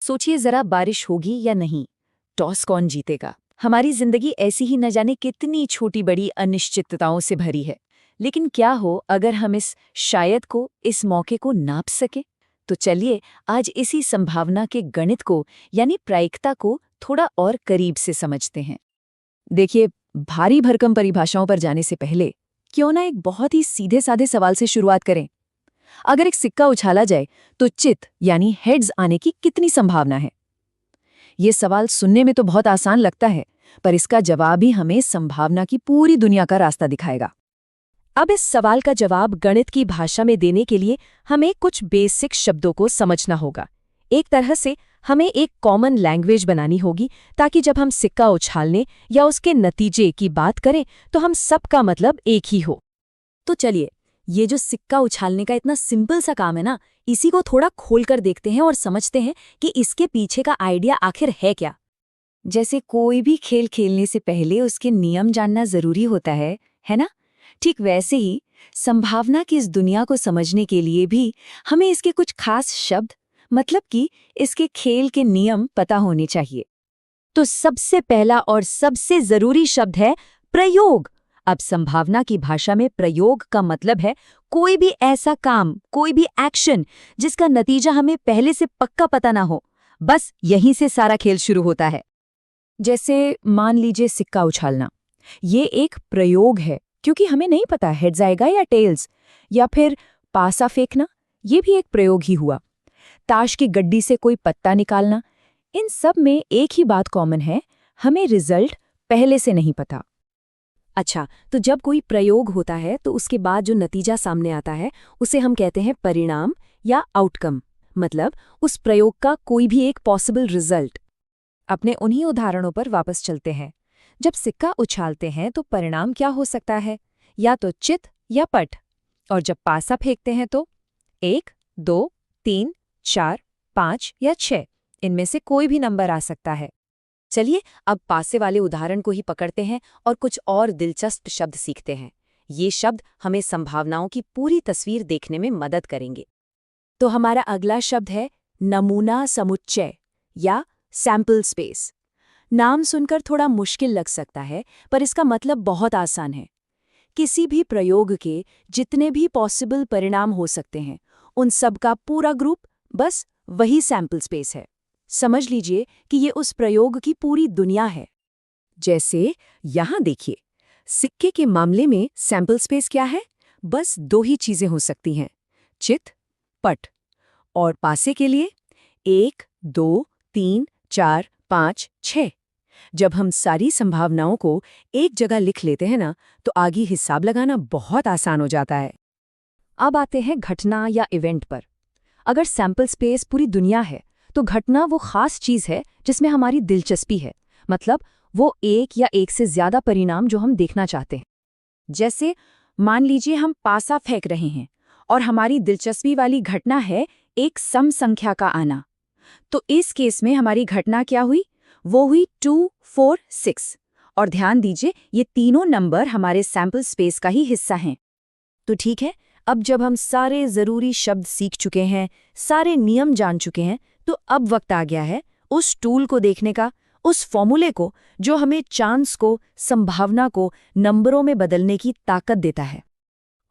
सोचिए जरा, बारिश होगी या नहीं, टॉस कौन जीतेगा। हमारी जिंदगी ऐसी ही न जाने कितनी छोटी बड़ी अनिश्चितताओं से भरी है। लेकिन क्या हो अगर हम इस शायद को, इस मौके को नाप सके। तो चलिए आज इसी संभावना के गणित को यानी प्रायिकता को थोड़ा और करीब से समझते हैं। देखिए, भारी भरकम परिभाषाओं पर जाने से पहले क्यों ना एक बहुत ही सीधे साधे सवाल से शुरुआत करें। अगर एक सिक्का उछाला जाए तो चित यानी हेड्स आने की कितनी संभावना है। ये सवाल सुनने में तो बहुत आसान लगता है, पर इसका जवाब ही हमें संभावना की पूरी दुनिया का रास्ता दिखाएगा। अब इस सवाल का जवाब गणित की भाषा में देने के लिए हमें कुछ बेसिक शब्दों को समझना होगा। एक तरह से हमें एक कॉमन लैंग्वेज बनानी होगी, ताकि जब हम सिक्का उछालने या उसके नतीजे की बात करें तो हम सबका मतलब एक ही हो। तो चलिए, ये जो सिक्का उछालने का इतना सिंपल सा काम है ना, इसी को थोड़ा खोलकर देखते हैं और समझते हैं कि इसके पीछे का आइडिया आखिर है क्या। जैसे कोई भी खेल खेलने से पहले उसके नियम जानना जरूरी होता है ना? ठीक वैसे ही संभावना की इस दुनिया को समझने के लिए भी हमें इसके कुछ खास शब्द, मतलब कि इसके खेल के नियम पता होने चाहिए। तो सबसे पहला और सबसे जरूरी शब्द है प्रयोग। अब संभावना की भाषा में प्रयोग का मतलब है कोई भी ऐसा काम, कोई भी एक्शन जिसका नतीजा हमें पहले से पक्का पता ना हो। बस यहीं से सारा खेल शुरू होता है। जैसे मान लीजिए सिक्का उछालना, ये एक प्रयोग है क्योंकि हमें नहीं पता हेड्स आएगा या टेल्स। या फिर पासा फेंकना, ये भी एक प्रयोग ही हुआ। ताश की गड्डी से कोई पत्ता निकालना, इन सब में एक ही बात कॉमन है, हमें रिजल्ट पहले से नहीं पता। अच्छा, तो जब कोई प्रयोग होता है तो उसके बाद जो नतीजा सामने आता है उसे हम कहते हैं परिणाम या आउटकम, मतलब उस प्रयोग का कोई भी एक पॉसिबल रिजल्ट। अपने उन्हीं उदाहरणों पर वापस चलते हैं। जब सिक्का उछालते हैं तो परिणाम क्या हो सकता है, या तो चित या पट। और जब पासा फेंकते हैं तो 1, 2, 3, 4, 5 या 6, इनमें से कोई भी नंबर आ सकता है। चलिए अब पासे वाले उदाहरण को ही पकड़ते हैं और कुछ और दिलचस्प शब्द सीखते हैं। ये शब्द हमें संभावनाओं की पूरी तस्वीर देखने में मदद करेंगे। तो हमारा अगला शब्द है नमूना समुच्चय या सैंपल स्पेस। नाम सुनकर थोड़ा मुश्किल लग सकता है, पर इसका मतलब बहुत आसान है। किसी भी प्रयोग के जितने भी पॉसिबल परिणाम हो सकते हैं, उन सब का पूरा ग्रुप, बस वही सैंपल स्पेस है। समझ लीजिए कि ये उस प्रयोग की पूरी दुनिया है। जैसे यहाँ देखिए, सिक्के के मामले में सैंपल स्पेस क्या है? बस दो ही चीजें हो सकती हैं, चित, पट। और पासे के लिए 1, 2, 3, 4, 5, 6। जब हम सारी संभावनाओं को एक जगह लिख लेते हैं ना, तो आगे हिसाब लगाना बहुत आसान हो जाता है। अब आते हैं घटना या इवेंट पर। अगर सैंपल स्पेस पूरी दुनिया है, तो घटना वो खास चीज है जिसमें हमारी दिलचस्पी है, मतलब वो एक या एक से ज्यादा परिणाम जो हम देखना चाहते हैं। जैसे मान लीजिए हम पासा फेंक रहे हैं और हमारी दिलचस्पी वाली घटना है एक सम संख्या का आना। तो इस केस में हमारी घटना क्या हुई? वो हुई 2, 4, 6। और ध्यान दीजिए, ये तीनों नंबर हमारे सैंपल स्पेस का ही हिस्सा हैं। तो ठीक है, अब जब हम सारे जरूरी शब्द सीख चुके हैं, सारे नियम जान चुके हैं, तो अब वक्त आ गया है उस टूल को देखने का, उस फॉर्मूले को जो हमें चांस को, संभावना को नंबरों में बदलने की ताकत देता है।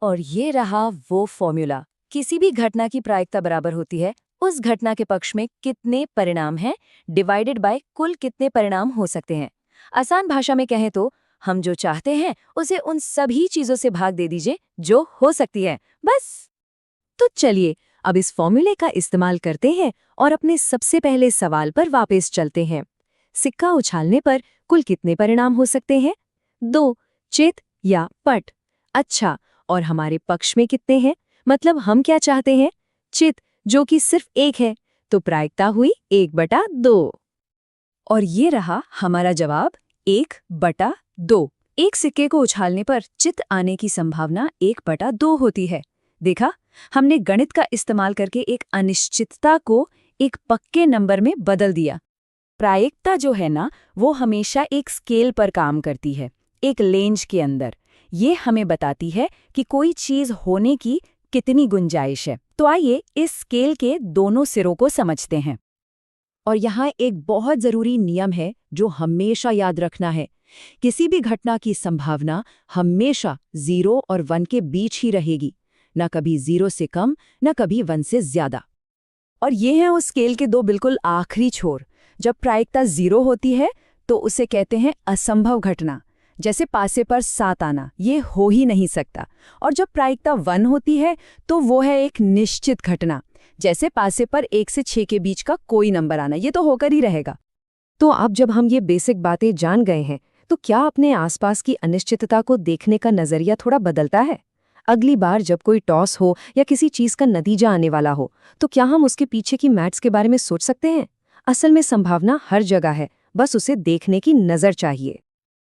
और ये रहा वो फॉर्मूला। किसी भी घटना की प्रायिकता बराबर होती है उस घटना के पक्ष में कितने परिणाम हैं डिवाइडेड बाय कुल कितने परिणाम हो सकते हैं। आसान भाषा में कहें तो हम जो चाहते हैं उसे उन सभी चीजों से भाग दे दीजिए जो हो सकती है, बस। तो चलिए अब इस फॉर्मूले का इस्तेमाल करते हैं और अपने सबसे पहले सवाल पर वापस चलते हैं। सिक्का उछालने पर कुल कितने परिणाम हो सकते हैं? 2, चित या पट। अच्छा, और हमारे पक्ष में कितने हैं? मतलब हम क्या चाहते हैं? चित, जो कि सिर्फ एक है, तो प्रायिकता हुई 1/2। और ये रहा हमारा जवाब, 1/2। एक सिक्के को उछालने पर चित आने की संभावना 1/2 होती है। देखा, हमने गणित का इस्तेमाल करके एक अनिश्चितता को एक पक्के नंबर में बदल दिया। प्रायिकता जो है ना, वो हमेशा एक स्केल पर काम करती है, एक रेंज के अंदर। ये हमें बताती है कि कोई चीज होने की कितनी गुंजाइश है। तो आइए इस स्केल के दोनों सिरों को समझते हैं। और यहाँ एक बहुत जरूरी नियम है जो हमेशा याद रखना है। किसी भी घटना की संभावना हमेशा 0 और 1 के बीच ही रहेगी, न कभी 0 से कम, न कभी 1 से ज्यादा। और ये हैं उस स्केल के दो बिल्कुल आखिरी छोर। जब प्रायिकता 0 होती है तो उसे कहते हैं असंभव घटना, जैसे पासे पर 7 आना, ये हो ही नहीं सकता। और जब प्रायिकता 1 होती है तो वो है एक निश्चित घटना, जैसे पासे पर 1 से 6 के बीच का कोई नंबर आना, ये तो होकर ही रहेगा। तो अब जब हम ये बेसिक बातें जान गए हैं, तो क्या अपने आसपास की अनिश्चितता को देखने का नजरिया थोड़ा बदलता है? अगली बार जब कोई टॉस हो या किसी चीज का नतीजा आने वाला हो, तो क्या हम उसके पीछे की मैथ्स के बारे में सोच सकते हैं? असल में संभावना हर जगह है, बस उसे देखने की नजर चाहिए।